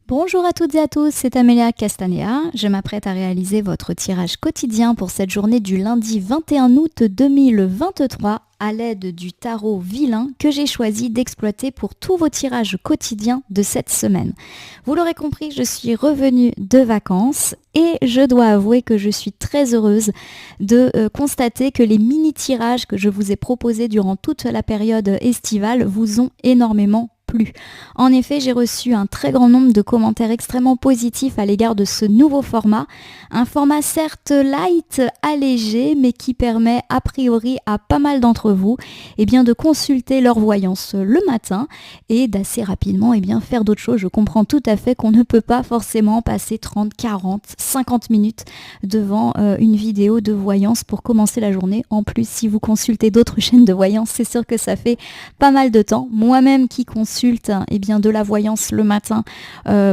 Bonjour à toutes et à tous, c'est Amélia Castanea. Je m'apprête à réaliser votre tirage quotidien pour cette journée du lundi 21 août 2023 à l'aide du tarot vilain que j'ai choisi d'exploiter pour tous vos tirages quotidiens de cette semaine. Vous l'aurez compris, je suis revenue de vacances et je dois avouer que je suis très heureuse de constater que les mini-tirages que je vous ai proposés durant toute la période estivale vous ont énormément plu. En effet, j'ai reçu un très grand nombre de commentaires extrêmement positifs à l'égard de ce nouveau format. Un format certes light, allégé, mais qui permet a priori à pas mal d'entre vous de consulter leur voyance le matin et d'assez rapidement faire d'autres choses. Je comprends tout à fait qu'on ne peut pas forcément passer 30, 40, 50 minutes devant une vidéo de voyance pour commencer la journée. En plus, si vous consultez d'autres chaînes de voyance, c'est sûr que ça fait pas mal de temps. Moi-même qui consulte de la voyance le matin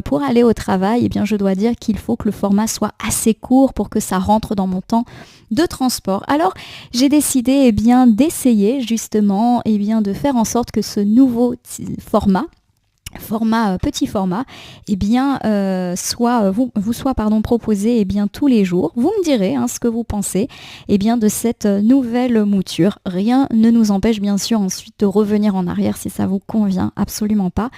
pour aller au travail, je dois dire qu'il faut que le format soit assez court pour que ça rentre dans mon temps de transport. Alors, j'ai décidé d'essayer justement de faire en sorte que ce nouveau petit format, vous soit proposé tous les jours. Vous me direz ce que vous pensez de cette nouvelle mouture. Rien ne nous empêche bien sûr ensuite de revenir en arrière si ça vous convient absolument pas.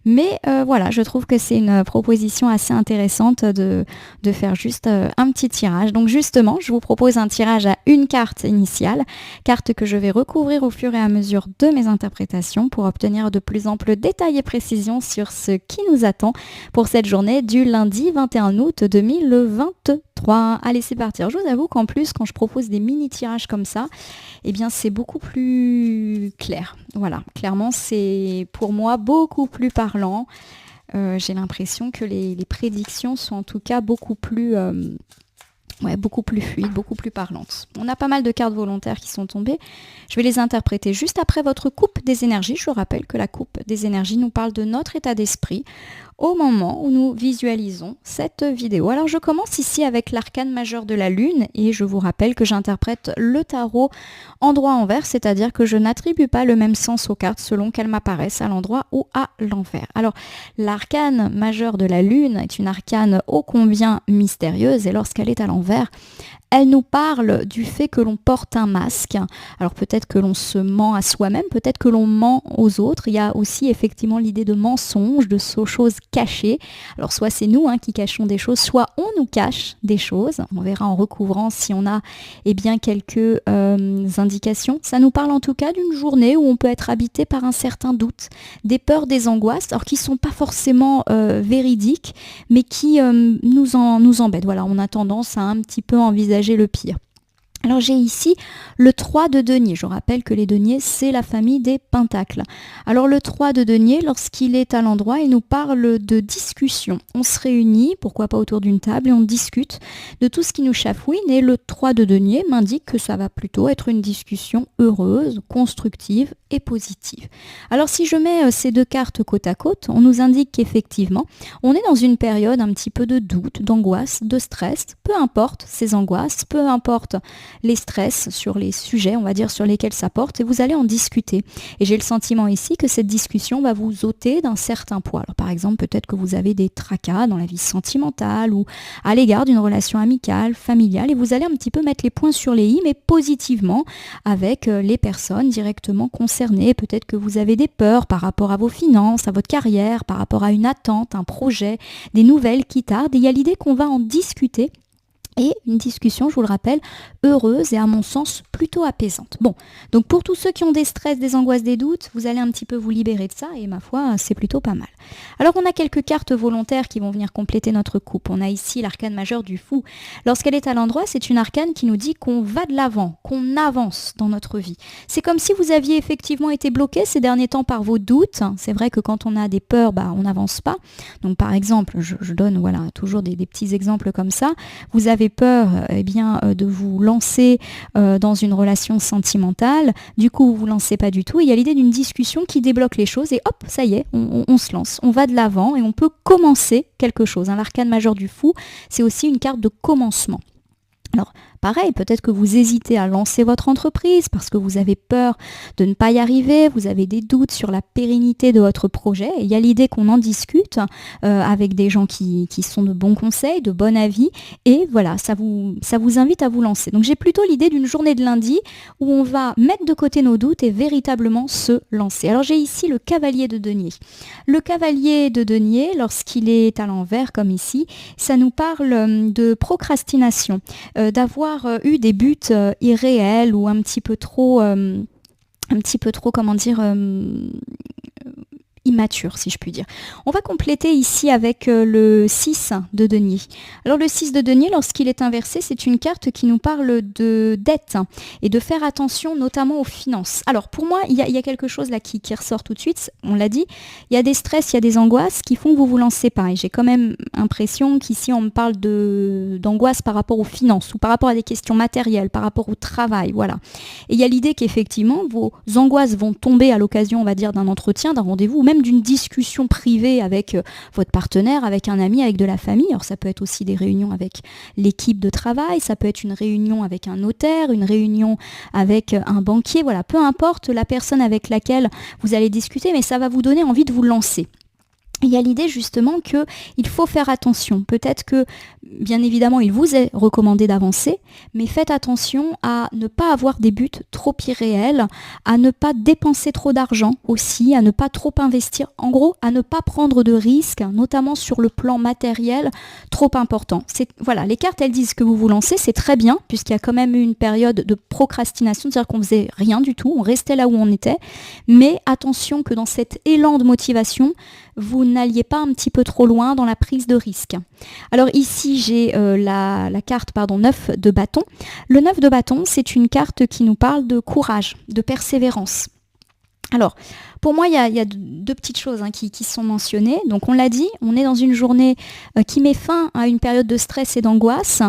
Mais voilà, je trouve que c'est une proposition assez intéressante de faire juste un petit tirage. Donc justement, je vous propose un tirage à une carte initiale, carte que je vais recouvrir au fur et à mesure de mes interprétations pour obtenir de plus amples détails et précisions sur ce qui nous attend pour cette journée du lundi 21 août 2023. Allez, c'est parti. Alors, je vous avoue qu'en plus, quand je propose des mini-tirages comme ça, c'est beaucoup plus clair. Voilà, clairement, c'est pour moi beaucoup plus parlant. J'ai l'impression que les prédictions sont en tout cas beaucoup plus fluides, beaucoup plus parlantes. On a pas mal de cartes volontaires qui sont tombées. Je vais les interpréter juste après votre coupe des énergies. Je rappelle que la coupe des énergies nous parle de notre état d'esprit au moment où nous visualisons cette vidéo. Alors je commence ici avec l'arcane majeur de la lune et je vous rappelle que j'interprète le tarot endroit-envers, c'est-à-dire que je n'attribue pas le même sens aux cartes selon qu'elles m'apparaissent à l'endroit ou à l'envers. Alors l'arcane majeur de la lune est une arcane ô combien mystérieuse et lorsqu'elle est à l'envers, elle nous parle du fait que l'on porte un masque. Alors peut-être que l'on se ment à soi-même, peut-être que l'on ment aux autres. Il y a aussi effectivement l'idée de mensonge, de choses cachées. Alors soit c'est nous qui cachons des choses, soit on nous cache des choses. On verra en recouvrant si on a quelques indications. Ça nous parle en tout cas d'une journée où on peut être habité par un certain doute, des peurs, des angoisses, alors qui ne sont pas forcément véridiques, mais qui nous embêtent. Voilà, on a tendance à un petit peu envisager le pire. Alors j'ai ici le 3 de denier. Je rappelle que les deniers, c'est la famille des pentacles. Alors le 3 de denier, lorsqu'il est à l'endroit, il nous parle de discussion. On se réunit, pourquoi pas autour d'une table, et on discute de tout ce qui nous chafouine. Et le 3 de denier m'indique que ça va plutôt être une discussion heureuse, constructive et positive. Alors si je mets ces deux cartes côte à côte, on nous indique qu'effectivement, on est dans une période un petit peu de doute, d'angoisse, de stress. Peu importe ces angoisses, peu importe les stress sur les sujets, on va dire, sur lesquels ça porte, et vous allez en discuter. Et j'ai le sentiment ici que cette discussion va vous ôter d'un certain poids. Alors, par exemple, peut-être que vous avez des tracas dans la vie sentimentale ou à l'égard d'une relation amicale, familiale, et vous allez un petit peu mettre les points sur les i, mais positivement avec les personnes directement concernées. Peut-être que vous avez des peurs par rapport à vos finances, à votre carrière, par rapport à une attente, un projet, des nouvelles qui tardent. Et il y a l'idée qu'on va en discuter. Et une discussion, je vous le rappelle, heureuse et à mon sens plutôt apaisante. Bon, donc pour tous ceux qui ont des stress, des angoisses, des doutes, vous allez un petit peu vous libérer de ça et ma foi, c'est plutôt pas mal. Alors on a quelques cartes volontaires qui vont venir compléter notre coupe. On a ici l'arcane majeure du fou. Lorsqu'elle est à l'endroit, c'est une arcane qui nous dit qu'on va de l'avant, qu'on avance dans notre vie. C'est comme si vous aviez effectivement été bloqué ces derniers temps par vos doutes. C'est vrai que quand on a des peurs, on n'avance pas. Donc par exemple, je donne toujours des petits exemples comme ça. Vous avez peur de vous lancer dans une relation sentimentale, du coup vous vous lancez pas du tout, et il y a l'idée d'une discussion qui débloque les choses et hop, ça y est, on se lance, on va de l'avant et on peut commencer quelque chose. L'arcane majeur du fou, c'est aussi une carte de commencement. Alors, Pareil, peut-être que vous hésitez à lancer votre entreprise parce que vous avez peur de ne pas y arriver, vous avez des doutes sur la pérennité de votre projet. Et il y a l'idée qu'on en discute avec des gens qui sont de bons conseils, de bon avis. Et voilà, ça vous invite à vous lancer. Donc j'ai plutôt l'idée d'une journée de lundi où on va mettre de côté nos doutes et véritablement se lancer. Alors j'ai ici le cavalier de denier. Le cavalier de denier, lorsqu'il est à l'envers comme ici, ça nous parle de procrastination, d'avoir eu des buts irréels ou un petit peu trop, comment dire, immature, si je puis dire. On va compléter ici avec le 6 de denier. Alors le 6 de denier, lorsqu'il est inversé, c'est une carte qui nous parle de dette et de faire attention notamment aux finances. Alors pour moi, il y a quelque chose là qui ressort tout de suite, on l'a dit, il y a des stress, il y a des angoisses qui font que vous vous lancez pas. Et j'ai quand même l'impression qu'ici on me parle d'angoisse par rapport aux finances ou par rapport à des questions matérielles, par rapport au travail, voilà. Et il y a l'idée qu'effectivement, vos angoisses vont tomber à l'occasion, on va dire, d'un entretien, d'un rendez-vous, ou même d'une discussion privée avec votre partenaire, avec un ami, avec de la famille. Alors ça peut être aussi des réunions avec l'équipe de travail, ça peut être une réunion avec un notaire, une réunion avec un banquier, voilà, peu importe la personne avec laquelle vous allez discuter, mais ça va vous donner envie de vous lancer. Il y a l'idée justement qu'il faut faire attention. Peut-être que, bien évidemment, il vous est recommandé d'avancer, mais faites attention à ne pas avoir des buts trop irréels, à ne pas dépenser trop d'argent aussi, à ne pas trop investir. En gros, à ne pas prendre de risques, notamment sur le plan matériel, trop important. Voilà, les cartes, elles disent que vous vous lancez, c'est très bien, puisqu'il y a quand même eu une période de procrastination, c'est-à-dire qu'on faisait rien du tout, on restait là où on était. Mais attention que dans cet élan de motivation, vous n'alliez pas un petit peu trop loin dans la prise de risque. Alors ici, j'ai la carte 9 de bâton. Le 9 de bâton, c'est une carte qui nous parle de courage, de persévérance. Alors, pour moi, il y a deux petites choses qui sont mentionnées. Donc, on l'a dit, on est dans une journée qui met fin à une période de stress et d'angoisse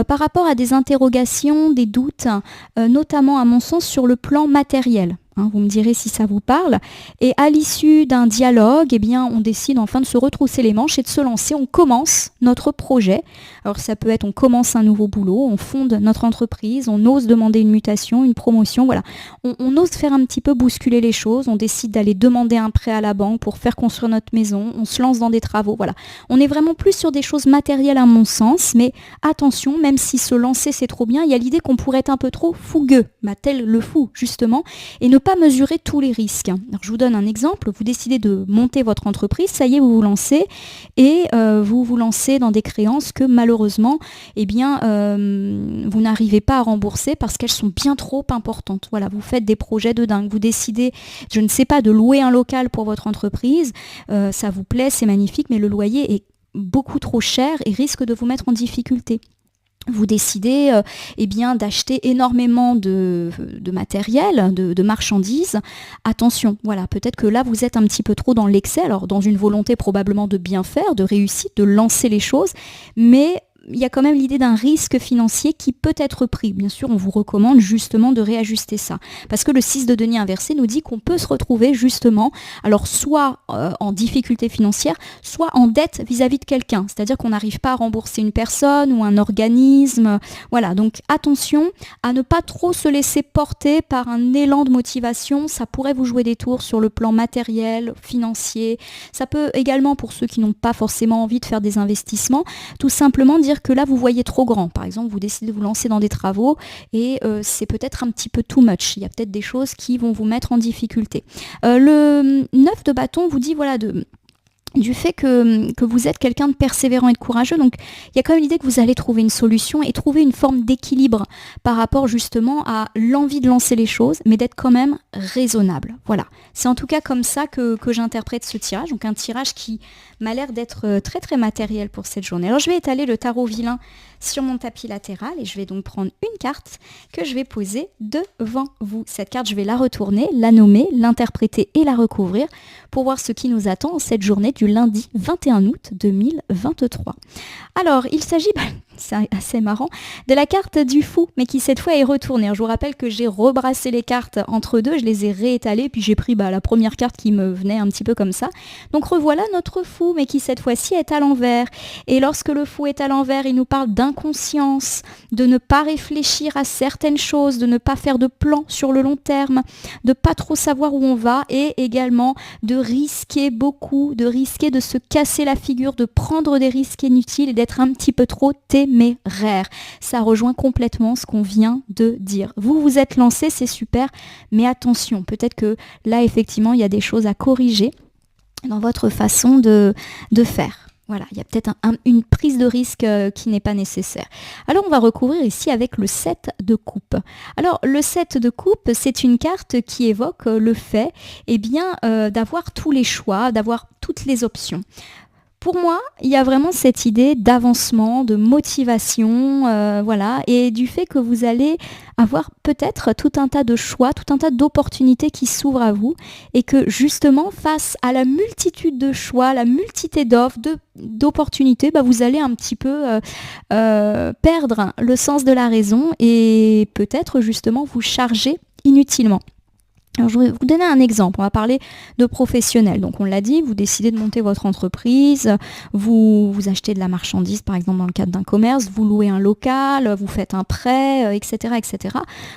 par rapport à des interrogations, des doutes, notamment à mon sens sur le plan matériel. Vous me direz si ça vous parle. Et à l'issue d'un dialogue, eh bien, on décide enfin de se retrousser les manches et de se lancer. On commence notre projet. Alors ça peut être on commence un nouveau boulot, on fonde notre entreprise, on ose demander une mutation, une promotion, voilà. On ose faire un petit peu bousculer les choses, on décide d'aller demander un prêt à la banque pour faire construire notre maison, on se lance dans des travaux, voilà. On est vraiment plus sur des choses matérielles à mon sens, mais attention, même si se lancer c'est trop bien, il y a l'idée qu'on pourrait être un peu trop fougueux, tel le fou justement, et ne pas mesurer tous les risques. Alors, je vous donne un exemple, vous décidez de monter votre entreprise, ça y est, vous vous lancez et vous vous lancez dans des créances que malheureusement, eh bien, vous n'arrivez pas à rembourser parce qu'elles sont bien trop importantes. Voilà, vous faites des projets de dingue, vous décidez, je ne sais pas, de louer un local pour votre entreprise, ça vous plaît, c'est magnifique, mais le loyer est beaucoup trop cher et risque de vous mettre en difficulté. Vous décidez d'acheter énormément de matériel, de marchandises. Attention, voilà, peut-être que là vous êtes un petit peu trop dans l'excès, alors dans une volonté probablement de bien faire, de réussite, de lancer les choses, mais il y a quand même l'idée d'un risque financier qui peut être pris. Bien sûr, on vous recommande justement de réajuster ça. Parce que le 6 de denier inversé nous dit qu'on peut se retrouver justement, alors soit en difficulté financière, soit en dette vis-à-vis de quelqu'un. C'est-à-dire qu'on n'arrive pas à rembourser une personne ou un organisme. Voilà, donc attention à ne pas trop se laisser porter par un élan de motivation. Ça pourrait vous jouer des tours sur le plan matériel, financier. Ça peut également, pour ceux qui n'ont pas forcément envie de faire des investissements, tout simplement dire que là vous voyez trop grand. Par exemple, vous décidez de vous lancer dans des travaux et c'est peut-être un petit peu too much. Il y a peut-être des choses qui vont vous mettre en difficulté. Le 9 de bâton vous dit voilà du fait que vous êtes quelqu'un de persévérant et de courageux. Donc, il y a quand même l'idée que vous allez trouver une solution et trouver une forme d'équilibre par rapport justement à l'envie de lancer les choses, mais d'être quand même raisonnable. Voilà. C'est en tout cas comme ça que j'interprète ce tirage. Donc, un tirage qui m'a l'air d'être très très matériel pour cette journée. Alors, je vais étaler le tarot vilain sur mon tapis latéral et je vais donc prendre une carte que je vais poser devant vous. Cette carte, je vais la retourner, la nommer, l'interpréter et la recouvrir pour voir ce qui nous attend cette journée du du lundi 21 août 2023. Alors, il s'agit, c'est assez marrant, de la carte du fou, mais qui cette fois est retournée. Je vous rappelle que j'ai rebrassé les cartes entre deux, je les ai réétalées, puis j'ai pris la première carte qui me venait un petit peu comme ça. Donc revoilà notre fou, mais qui cette fois-ci est à l'envers. Et lorsque le fou est à l'envers, il nous parle d'inconscience, de ne pas réfléchir à certaines choses, de ne pas faire de plan sur le long terme, de pas trop savoir où on va, et également de risquer beaucoup, de risquer de se casser la figure, de prendre des risques inutiles et d'être un petit peu trop téméraire. Ça rejoint complètement ce qu'on vient de dire. Vous vous êtes lancé, c'est super, mais attention, peut-être que là, effectivement, il y a des choses à corriger dans votre façon de faire. Voilà, il y a peut-être une prise de risque qui n'est pas nécessaire. Alors, on va recouvrir ici avec le 7 de coupe. Alors, le 7 de coupe, c'est une carte qui évoque le fait d'avoir tous les choix, d'avoir toutes les options. Pour moi, il y a vraiment cette idée d'avancement, de motivation, et du fait que vous allez avoir peut-être tout un tas de choix, tout un tas d'opportunités qui s'ouvrent à vous et que justement, face à la multitude de choix, la multitude d'offres, d'opportunités, vous allez un petit peu perdre le sens de la raison et peut-être justement vous charger inutilement. Alors, je vais vous donner un exemple. On va parler de professionnels. Donc, on l'a dit, vous décidez de monter votre entreprise, vous achetez de la marchandise, par exemple, dans le cadre d'un commerce, vous louez un local, vous faites un prêt, etc., etc.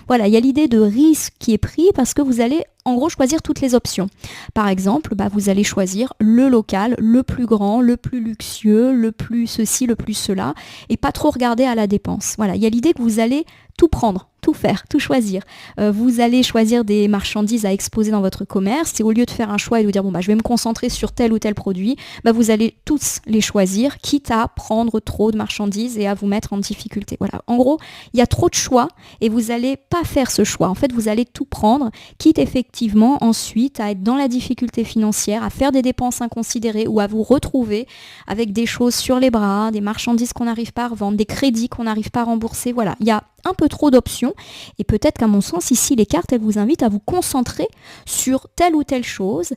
Voilà, il y a l'idée de risque qui est pris parce que vous allez, en gros, choisir toutes les options. Par exemple, vous allez choisir le local, le plus grand, le plus luxueux, le plus ceci, le plus cela, et pas trop regarder à la dépense. Voilà, il y a l'idée que vous allez tout prendre, tout faire, tout choisir. Vous allez choisir des marchandises à exposer dans votre commerce et au lieu de faire un choix et de vous dire je vais me concentrer sur tel ou tel produit, vous allez tous les choisir, quitte à prendre trop de marchandises et à vous mettre en difficulté. Voilà. En gros, il y a trop de choix et vous n'allez pas faire ce choix. En fait, vous allez tout prendre, quitte effectivement ensuite à être dans la difficulté financière, à faire des dépenses inconsidérées ou à vous retrouver avec des choses sur les bras, des marchandises qu'on n'arrive pas à revendre, des crédits qu'on n'arrive pas à rembourser. Voilà, il y a un peu trop d'options et peut-être qu'à mon sens ici les cartes elles vous invitent à vous concentrer sur telle ou telle chose,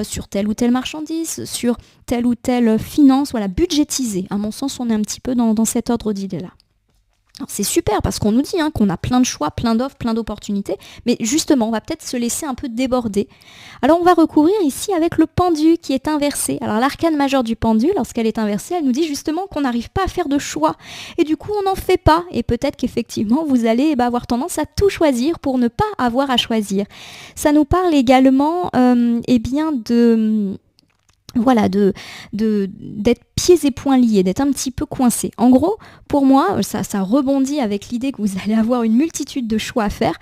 sur telle ou telle marchandise, sur telle ou telle finance, budgétiser. À mon sens on est un petit peu dans cet ordre d'idée là. Alors, c'est super parce qu'on nous dit qu'on a plein de choix, plein d'offres, plein d'opportunités, mais justement, on va peut-être se laisser un peu déborder. Alors, on va recouvrir ici avec le pendu qui est inversé. Alors, l'arcane majeure du pendu, lorsqu'elle est inversée, elle nous dit justement qu'on n'arrive pas à faire de choix. Et du coup, on n'en fait pas. Et peut-être qu'effectivement, vous allez avoir tendance à tout choisir pour ne pas avoir à choisir. Ça nous parle également d'être pieds et poings liés, d'être un petit peu coincé. En gros, pour moi, ça rebondit avec l'idée que vous allez avoir une multitude de choix à faire.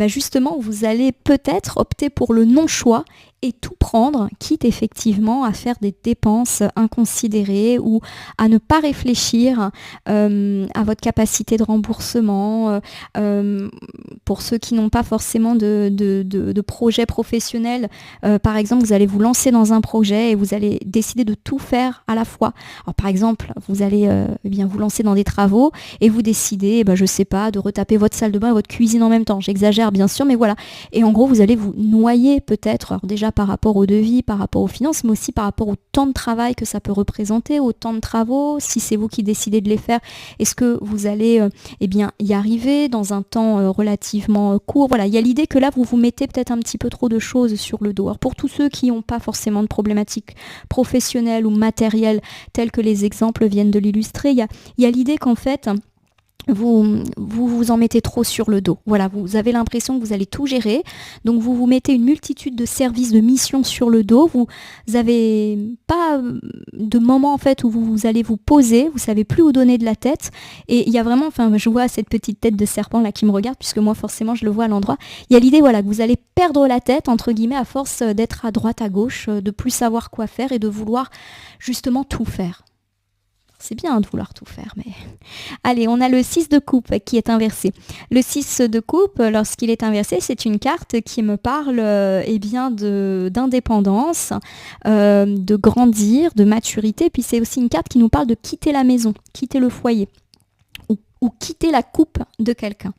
Justement, vous allez peut-être opter pour le non-choix et tout prendre, quitte effectivement à faire des dépenses inconsidérées ou à ne pas réfléchir à votre capacité de remboursement. Pour ceux qui n'ont pas forcément de projet professionnel, par exemple, vous allez vous lancer dans un projet et vous allez décider de tout faire à la fois. Alors par exemple, vous allez vous lancer dans des travaux et vous décidez, je sais pas, de retaper votre salle de bain et votre cuisine en même temps. J'exagère bien sûr, mais voilà. Et en gros, vous allez vous noyer peut-être, alors déjà par rapport au devis, par rapport aux finances, mais aussi par rapport au temps de travail que ça peut représenter, au temps de travaux, si c'est vous qui décidez de les faire, est-ce que vous allez y arriver dans un temps relativement court. Voilà, il y a l'idée que là, vous vous mettez peut-être un petit peu trop de choses sur le dos. Alors pour tous ceux qui n'ont pas forcément de problématiques professionnelles ou matérielles, telles que les exemples viennent de l'illustrer, il y a l'idée qu'en fait, vous en mettez trop sur le dos. Voilà, vous avez l'impression que vous allez tout gérer. Donc vous vous mettez une multitude de services, de missions sur le dos. Vous n'avez pas de moment en fait où vous allez vous poser. Vous savez plus où donner de la tête. Et il y a vraiment, je vois cette petite tête de serpent là qui me regarde, puisque moi forcément je le vois à l'endroit. Il y a l'idée que vous allez perdre la tête entre guillemets à force d'être à droite, à gauche, de plus savoir quoi faire et de vouloir justement tout faire. C'est bien de vouloir tout faire, mais... Allez, on a le 6 de coupe qui est inversé. Le 6 de coupe, lorsqu'il est inversé, c'est une carte qui me parle d'indépendance, de grandir, de maturité. Puis c'est aussi une carte qui nous parle de quitter la maison, quitter le foyer ou quitter la coupe de quelqu'un.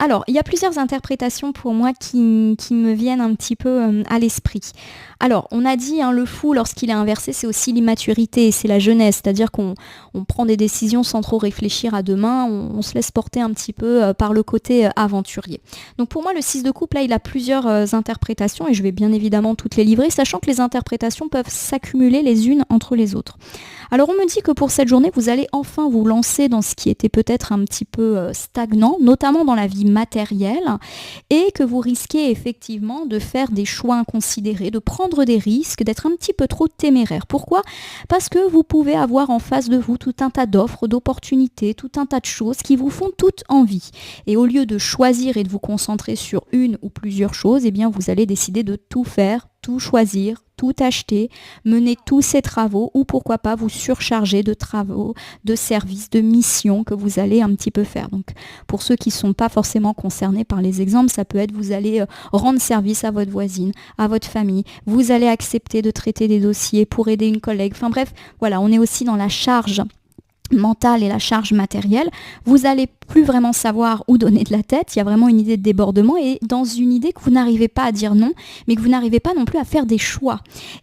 Alors, il y a plusieurs interprétations pour moi qui me viennent un petit peu à l'esprit. Alors, on a dit, le fou, lorsqu'il est inversé, c'est aussi l'immaturité, c'est la jeunesse, c'est-à-dire qu'on prend des décisions sans trop réfléchir à demain, on se laisse porter un petit peu par le côté aventurier. Donc pour moi, le 6 de coupe, là, il a plusieurs interprétations, et je vais bien évidemment toutes les livrer, sachant que les interprétations peuvent s'accumuler les unes entre les autres. Alors on me dit que pour cette journée, vous allez enfin vous lancer dans ce qui était peut-être un petit peu stagnant, notamment dans la vie matérielle, et que vous risquez effectivement de faire des choix inconsidérés, de prendre des risques, d'être un petit peu trop téméraire. Pourquoi ? Parce que vous pouvez avoir en face de vous tout un tas d'offres, d'opportunités, tout un tas de choses qui vous font toute envie. Et au lieu de choisir et de vous concentrer sur une ou plusieurs choses, eh bien vous allez décider de tout faire, tout choisir, tout acheter, mener tous ces travaux ou pourquoi pas vous surcharger de travaux, de services, de missions que vous allez un petit peu faire. Donc pour ceux qui ne sont pas forcément concernés par les exemples, ça peut être vous allez rendre service à votre voisine, à votre famille, vous allez accepter de traiter des dossiers pour aider une collègue. Enfin bref, voilà, on est aussi dans la charge mentale et la charge matérielle, vous allez plus vraiment savoir où donner de la tête, il y a vraiment une idée de débordement et dans une idée que vous n'arrivez pas à dire non, mais que vous n'arrivez pas non plus à faire des choix.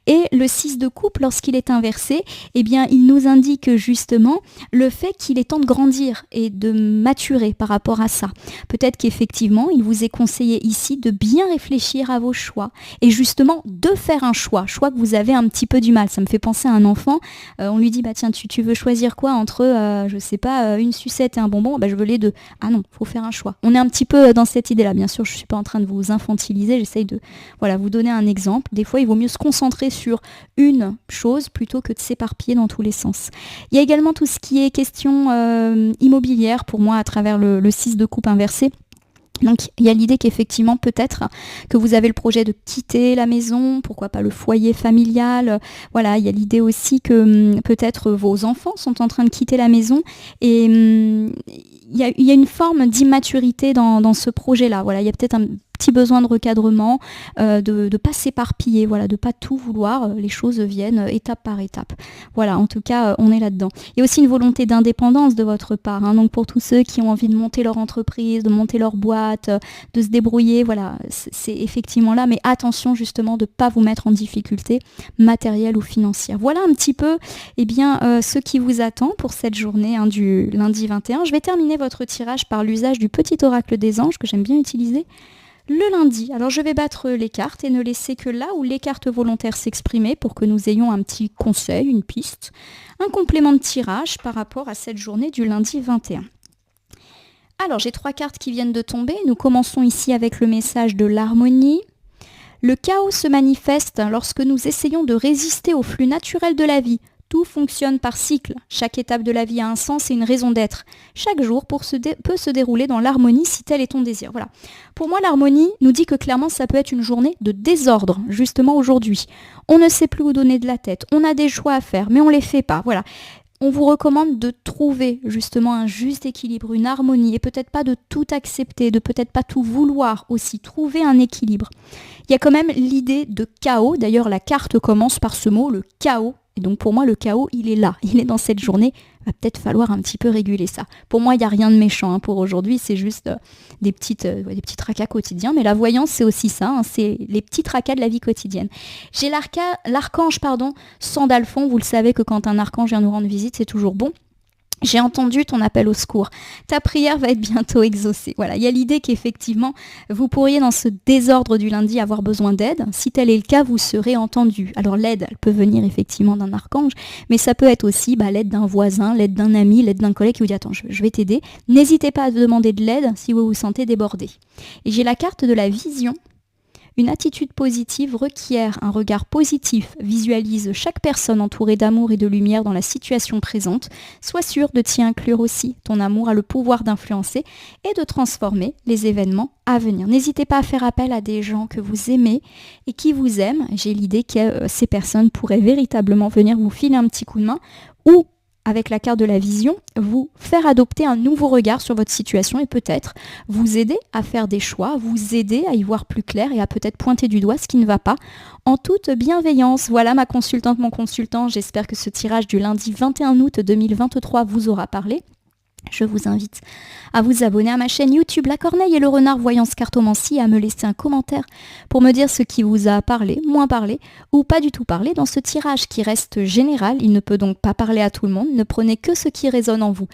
Et le 6 de coupe, lorsqu'il est inversé, eh bien, il nous indique justement le fait qu'il est temps de grandir et de maturer par rapport à ça. Peut-être qu'effectivement, il vous est conseillé ici de bien réfléchir à vos choix et justement de faire un choix que vous avez un petit peu du mal. Ça me fait penser à un enfant, on lui dit, bah tiens, tu veux choisir quoi entre, je sais pas, une sucette et un bonbon ? Bah je veux les deux. Ah non, faut faire un choix. On est un petit peu dans cette idée-là. Bien sûr, je suis pas en train de vous infantiliser, j'essaye de vous donner un exemple. Des fois, il vaut mieux se concentrer sur une chose plutôt que de s'éparpiller dans tous les sens. Il y a également tout ce qui est question immobilière pour moi à travers le 6 de coupe inversé. Donc il y a l'idée qu'effectivement peut-être que vous avez le projet de quitter la maison, pourquoi pas le foyer familial. Voilà, il y a l'idée aussi que peut-être vos enfants sont en train de quitter la maison et il y a une forme d'immaturité dans ce projet-là. Voilà, il y a peut-être un petit besoin de recadrement, de ne pas s'éparpiller, voilà, de ne pas tout vouloir, les choses viennent étape par étape. Voilà, en tout cas, on est là-dedans. Il y a aussi une volonté d'indépendance de votre part, donc pour tous ceux qui ont envie de monter leur entreprise, de monter leur boîte, de se débrouiller, voilà, c'est effectivement là, mais attention justement de ne pas vous mettre en difficulté matérielle ou financière. Voilà un petit peu ce qui vous attend pour cette journée du lundi 21. Je vais terminer votre tirage par l'usage du petit oracle des anges que j'aime bien utiliser le lundi. Alors je vais battre les cartes et ne laisser que là où les cartes volontaires s'exprimer pour que nous ayons un petit conseil, une piste, un complément de tirage par rapport à cette journée du lundi 21. Alors j'ai 3 cartes qui viennent de tomber. Nous commençons ici avec le message de l'harmonie. Le chaos se manifeste lorsque nous essayons de résister au flux naturel de la vie. Tout fonctionne par cycle. Chaque étape de la vie a un sens et une raison d'être. Chaque jour peut se dérouler dans l'harmonie si tel est ton désir. Voilà. Pour moi, l'harmonie nous dit que clairement, ça peut être une journée de désordre, justement aujourd'hui. On ne sait plus où donner de la tête. On a des choix à faire, mais on ne les fait pas. Voilà. On vous recommande de trouver justement un juste équilibre, une harmonie, et peut-être pas de tout accepter, de peut-être pas tout vouloir aussi, trouver un équilibre. Il y a quand même l'idée de chaos. D'ailleurs, la carte commence par ce mot, le chaos. Et donc pour moi, le chaos, il est là, il est dans cette journée. Il va peut-être falloir un petit peu réguler ça. Pour moi, il n'y a rien de méchant pour aujourd'hui, c'est juste des petits tracas quotidiens. Mais la voyance, c'est aussi ça, c'est les petits tracas de la vie quotidienne. J'ai l'archange, Sandalphon. Vous le savez que quand un archange vient nous rendre visite, c'est toujours bon. J'ai entendu ton appel au secours. Ta prière va être bientôt exaucée. Voilà, il y a l'idée qu'effectivement, vous pourriez dans ce désordre du lundi avoir besoin d'aide. Si tel est le cas, vous serez entendu. Alors l'aide, elle peut venir effectivement d'un archange, mais ça peut être aussi l'aide d'un voisin, l'aide d'un ami, l'aide d'un collègue qui vous dit « Attends, je vais t'aider ». N'hésitez pas à demander de l'aide si vous vous sentez débordé. Et j'ai la carte de la vision. Une attitude positive requiert un regard positif, visualise chaque personne entourée d'amour et de lumière dans la situation présente. Sois sûr de t'y inclure aussi. Ton amour a le pouvoir d'influencer et de transformer les événements à venir. N'hésitez pas à faire appel à des gens que vous aimez et qui vous aiment. J'ai l'idée que ces personnes pourraient véritablement venir vous filer un petit coup de main ou avec la carte de la vision, vous faire adopter un nouveau regard sur votre situation et peut-être vous aider à faire des choix, vous aider à y voir plus clair et à peut-être pointer du doigt ce qui ne va pas en toute bienveillance. Voilà ma consultante, mon consultant. J'espère que ce tirage du lundi 21 août 2023 vous aura parlé. Je vous invite à vous abonner à ma chaîne YouTube La Corneille et le Renard Voyance Cartomancie et à me laisser un commentaire pour me dire ce qui vous a parlé, moins parlé ou pas du tout parlé dans ce tirage qui reste général. Il ne peut donc pas parler à tout le monde, ne prenez que ce qui résonne en vous.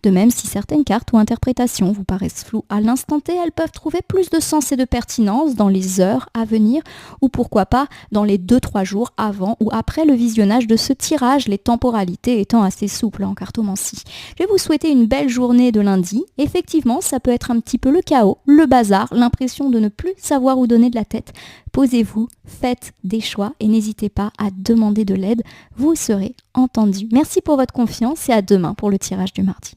De même, si certaines cartes ou interprétations vous paraissent floues à l'instant T, elles peuvent trouver plus de sens et de pertinence dans les heures à venir ou pourquoi pas dans les 2-3 jours avant ou après le visionnage de ce tirage, les temporalités étant assez souples en cartomancie. Je vais vous souhaiter une belle journée de lundi. Effectivement, ça peut être un petit peu le chaos, le bazar, l'impression de ne plus savoir où donner de la tête. Posez-vous, faites des choix et n'hésitez pas à demander de l'aide, vous serez entendu. Merci pour votre confiance et à demain pour le tirage du mardi.